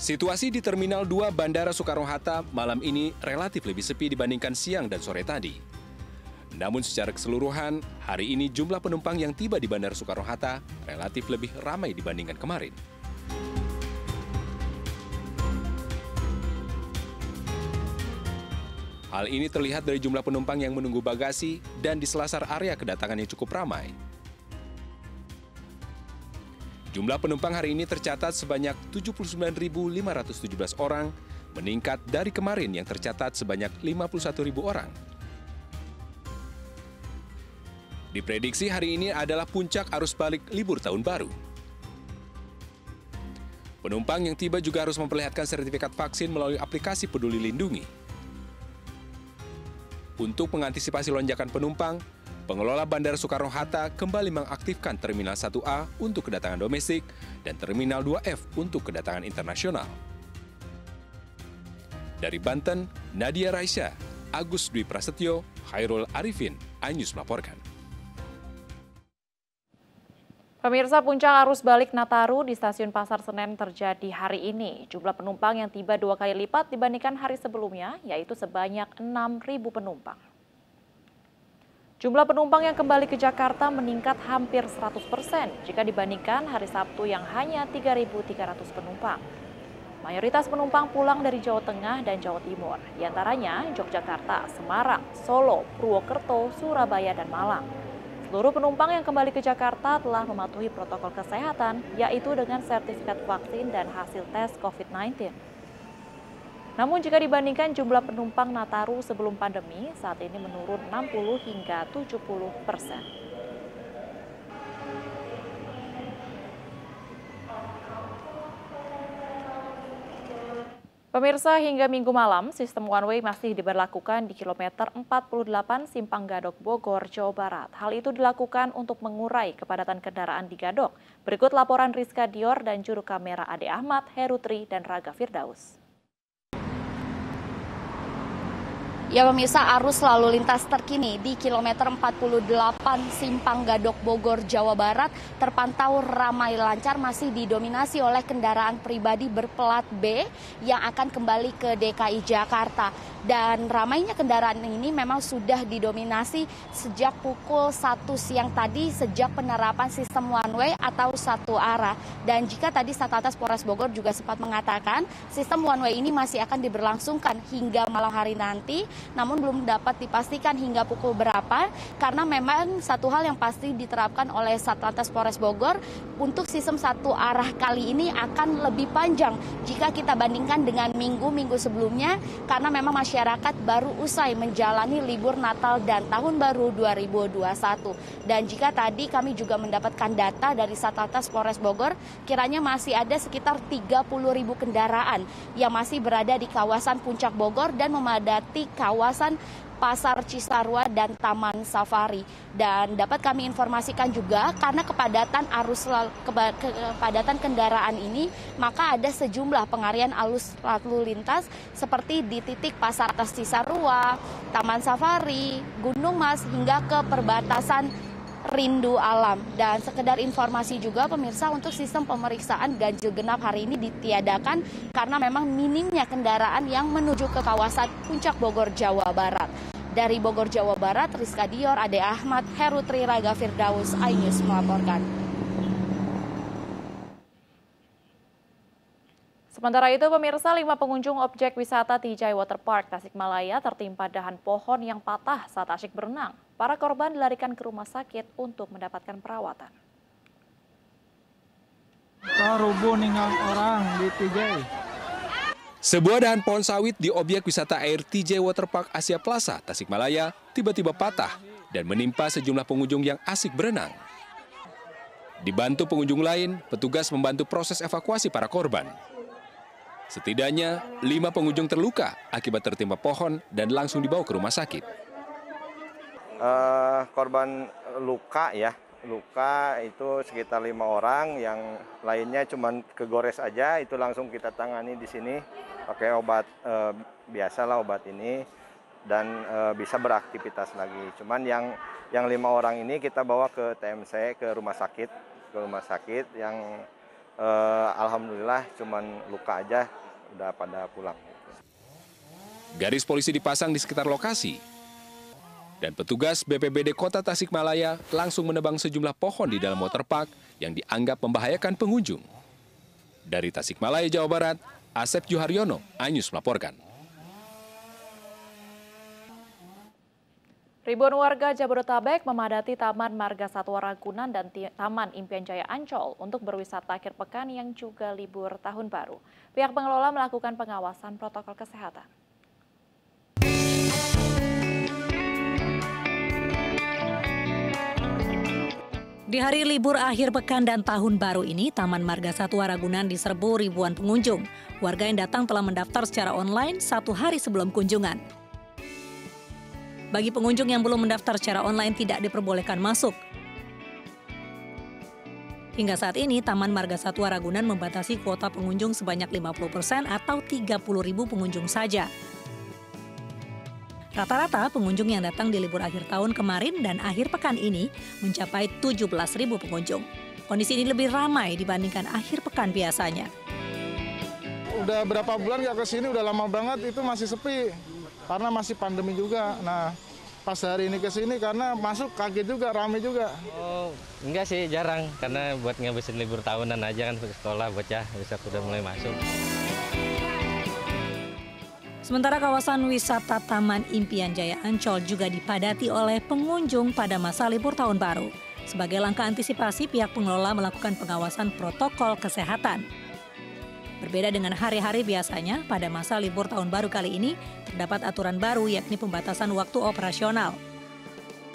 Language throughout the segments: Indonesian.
Situasi di Terminal 2 Bandara Soekarno-Hatta malam ini relatif lebih sepi dibandingkan siang dan sore tadi. Namun secara keseluruhan, hari ini jumlah penumpang yang tiba di Bandara Soekarno-Hatta relatif lebih ramai dibandingkan kemarin. Hal ini terlihat dari jumlah penumpang yang menunggu bagasi dan di selasar area kedatangan yang cukup ramai. Jumlah penumpang hari ini tercatat sebanyak 79.517 orang, meningkat dari kemarin yang tercatat sebanyak 51.000 orang. Diprediksi hari ini adalah puncak arus balik libur tahun baru. Penumpang yang tiba juga harus memperlihatkan sertifikat vaksin melalui aplikasi Peduli Lindungi. Untuk mengantisipasi lonjakan penumpang, pengelola Bandara Soekarno-Hatta kembali mengaktifkan Terminal 1A untuk kedatangan domestik dan Terminal 2F untuk kedatangan internasional. Dari Banten, Nadia Raisya, Agus Dwi Prasetyo, Khairul Arifin, iNews melaporkan. Pemirsa, puncak arus balik Nataru di Stasiun Pasar Senen terjadi hari ini. Jumlah penumpang yang tiba 2 kali lipat dibandingkan hari sebelumnya, yaitu sebanyak 6.000 penumpang. Jumlah penumpang yang kembali ke Jakarta meningkat hampir 100% jika dibandingkan hari Sabtu yang hanya 3.300 penumpang. Mayoritas penumpang pulang dari Jawa Tengah dan Jawa Timur, diantaranya Yogyakarta, Semarang, Solo, Purwokerto, Surabaya, dan Malang. Seluruh penumpang yang kembali ke Jakarta telah mematuhi protokol kesehatan, yaitu dengan sertifikat vaksin dan hasil tes COVID-19. Namun jika dibandingkan jumlah penumpang Nataru sebelum pandemi, saat ini menurun 60 hingga 70%. Pemirsa, hingga Minggu malam, sistem one way masih diberlakukan di kilometer 48 Simpang Gadok Bogor, Jawa Barat. Hal itu dilakukan untuk mengurai kepadatan kendaraan di Gadok. Berikut laporan Rizka Dior dan juru kamera Ade Ahmad, Herutri, dan Raga Firdaus. Ya pemirsa, arus lalu lintas terkini di kilometer 48 Simpang Gadok Bogor, Jawa Barat terpantau ramai lancar, masih didominasi oleh kendaraan pribadi berplat B yang akan kembali ke DKI Jakarta. Dan ramainya kendaraan ini memang sudah didominasi sejak pukul 1 siang tadi sejak penerapan sistem one way atau satu arah. Dan jika tadi Satlantas Polres Bogor juga sempat mengatakan sistem one way ini masih akan diberlangsungkan hingga malam hari nanti, namun belum dapat dipastikan hingga pukul berapa, karena memang satu hal yang pasti diterapkan oleh Satlantas Polres Bogor, untuk sistem satu arah kali ini akan lebih panjang jika kita bandingkan dengan minggu-minggu sebelumnya, karena memang masyarakat baru usai menjalani libur Natal dan Tahun Baru 2021. Dan jika tadi kami juga mendapatkan data dari Satlantas Polres Bogor, kiranya masih ada sekitar 30.000 kendaraan yang masih berada di kawasan Puncak Bogor dan memadati kawasan Pasar Cisarua dan Taman Safari. Dan dapat kami informasikan juga, karena kepadatan kendaraan ini, maka ada sejumlah pengalihan arus lalu lintas seperti di titik Pasar Atas Cisarua, Taman Safari, Gunung Mas, hingga ke perbatasan Rindu Alam. Dan sekedar informasi juga pemirsa, untuk sistem pemeriksaan ganjil genap hari ini ditiadakan karena memang minimnya kendaraan yang menuju ke kawasan Puncak Bogor, Jawa Barat. Dari Bogor, Jawa Barat, Rizka Dior, Ade Ahmad, Herutri, Raga Firdaus, iNews melaporkan. Sementara itu, pemirsa, 5 pengunjung objek wisata Tijai Waterpark Tasikmalaya tertimpa dahan pohon yang patah saat asyik berenang. Para korban dilarikan ke rumah sakit untuk mendapatkan perawatan. Rubuh ninggal orang di Tijai. Sebuah dahan pohon sawit di objek wisata air Tijai Waterpark Asia Plaza, Tasikmalaya, tiba-tiba patah dan menimpa sejumlah pengunjung yang asik berenang. Dibantu pengunjung lain, petugas membantu proses evakuasi para korban. Setidaknya 5 pengunjung terluka akibat tertimpa pohon dan langsung dibawa ke rumah sakit. Korban luka ya, luka itu sekitar 5 orang, yang lainnya cuma kegores aja, itu langsung kita tangani di sini pakai obat biasalah obat ini, dan bisa beraktivitas lagi. Cuman yang 5 orang ini kita bawa ke TMC, ke rumah sakit yang Alhamdulillah cuman luka aja, udah pada pulang. Garis polisi dipasang di sekitar lokasi. Dan petugas BPBD Kota Tasikmalaya langsung menebang sejumlah pohon di dalam waterpark yang dianggap membahayakan pengunjung. Dari Tasikmalaya, Jawa Barat, Asep Juharyono, iNews melaporkan. Ribuan warga Jabodetabek memadati Taman Marga Satwa Ragunan dan Taman Impian Jaya Ancol untuk berwisata akhir pekan yang juga libur tahun baru. Pihak pengelola melakukan pengawasan protokol kesehatan. Di hari libur akhir pekan dan tahun baru ini, Taman Marga Satwa Ragunan diserbu ribuan pengunjung. Warga yang datang telah mendaftar secara online 1 hari sebelum kunjungan. Bagi pengunjung yang belum mendaftar secara online tidak diperbolehkan masuk. Hingga saat ini, Taman Marga Satwa Ragunan membatasi kuota pengunjung sebanyak 50% atau 30.000 pengunjung saja. Rata-rata pengunjung yang datang di libur akhir tahun kemarin dan akhir pekan ini mencapai 17.000 pengunjung. Kondisi ini lebih ramai dibandingkan akhir pekan biasanya. Udah berapa bulan nggak ke sini, udah lama banget itu masih sepi. Karena masih pandemi juga. Nah, pas hari ini ke sini karena masuk kaget juga, rame juga. Oh, enggak sih, jarang. Karena buat ngabisin libur tahunan aja kan ke sekolah, bocah bisa udah mulai masuk. Sementara kawasan wisata Taman Impian Jaya Ancol juga dipadati oleh pengunjung pada masa libur tahun baru. Sebagai langkah antisipasi, pihak pengelola melakukan pengawasan protokol kesehatan. Berbeda dengan hari-hari biasanya, pada masa libur tahun baru kali ini terdapat aturan baru yakni pembatasan waktu operasional.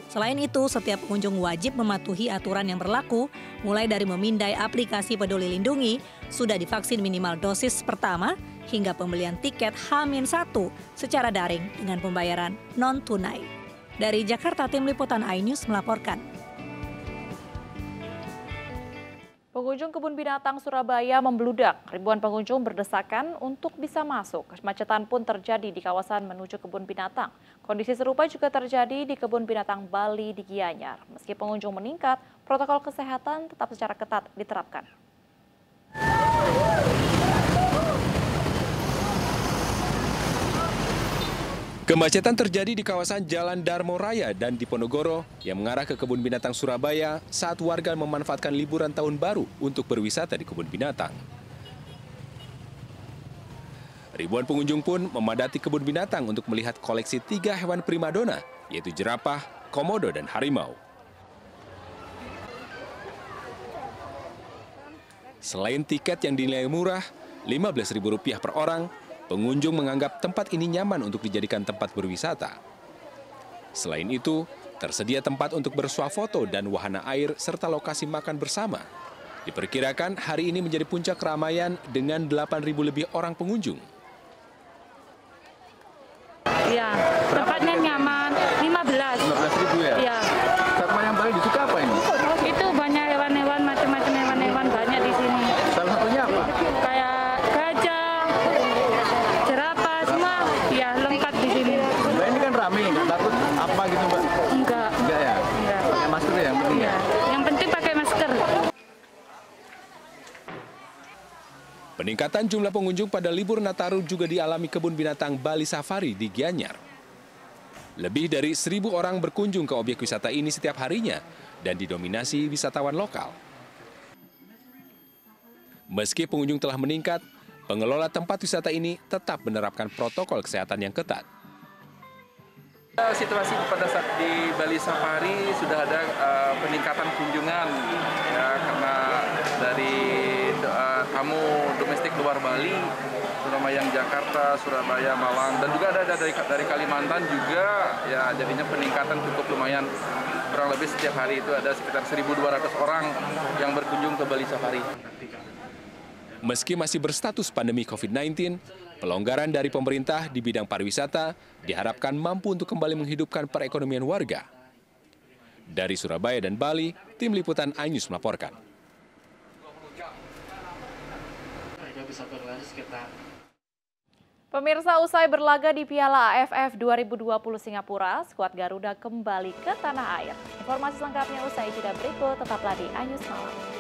Selain itu, setiap pengunjung wajib mematuhi aturan yang berlaku, mulai dari memindai aplikasi Peduli Lindungi, sudah divaksin minimal dosis pertama, hingga pembelian tiket H-1 secara daring dengan pembayaran non-tunai. Dari Jakarta, Tim Liputan iNews melaporkan. Pengunjung Kebun Binatang Surabaya membludak. Ribuan pengunjung berdesakan untuk bisa masuk. Kemacetan pun terjadi di kawasan menuju Kebun Binatang. Kondisi serupa juga terjadi di Kebun Binatang Bali di Gianyar. Meski pengunjung meningkat, protokol kesehatan tetap secara ketat diterapkan. Kemacetan terjadi di kawasan Jalan Darmo Raya dan Diponegoro yang mengarah ke Kebun Binatang Surabaya saat warga memanfaatkan liburan tahun baru untuk berwisata di kebun binatang. Ribuan pengunjung pun memadati kebun binatang untuk melihat koleksi 3 hewan primadona, yaitu jerapah, komodo, dan harimau. Selain tiket yang dinilai murah, Rp15.000 per orang, pengunjung menganggap tempat ini nyaman untuk dijadikan tempat berwisata. Selain itu, tersedia tempat untuk bersuah foto dan wahana air serta lokasi makan bersama. Diperkirakan hari ini menjadi puncak keramaian dengan 8.000 lebih orang pengunjung. Iya, tempatnya nyaman, 15.000 ya? Iya. Satwa yang paling disuka apa ini? Itu banyak hewan-hewan, macam-macam hewan-hewan banyak di sini. Salah satunya apa? Kayak gajah, jerapah, semua ya lengkap di sini. Mbak ini kan rame, nggak takut apa gitu Mbak? Enggak. Enggak ya? Enggak. Pakai masker ya yang penting ya? Yang penting pakai masker. Peningkatan jumlah pengunjung pada libur Nataru juga dialami Kebun Binatang Bali Safari di Gianyar. Lebih dari 1.000 orang berkunjung ke objek wisata ini setiap harinya dan didominasi wisatawan lokal. Meski pengunjung telah meningkat, pengelola tempat wisata ini tetap menerapkan protokol kesehatan yang ketat. Situasi pada saat di Bali Safari sudah ada peningkatan kunjungan ya, karena dari tamu domestik luar Bali, terutama yang Jakarta, Surabaya, Malang, dan juga ada dari Kalimantan juga, ya jadinya peningkatan cukup lumayan. Kurang lebih setiap hari itu ada sekitar 1.200 orang yang berkunjung ke Bali Safari. Meski masih berstatus pandemi COVID-19, pelonggaran dari pemerintah di bidang pariwisata diharapkan mampu untuk kembali menghidupkan perekonomian warga. Dari Surabaya dan Bali, Tim Liputan iNews melaporkan. Pemirsa, usai berlaga di Piala AFF 2020 Singapura, skuad Garuda kembali ke tanah air. Informasi selengkapnya usai jeda berikut, tetaplah di iNews Malam.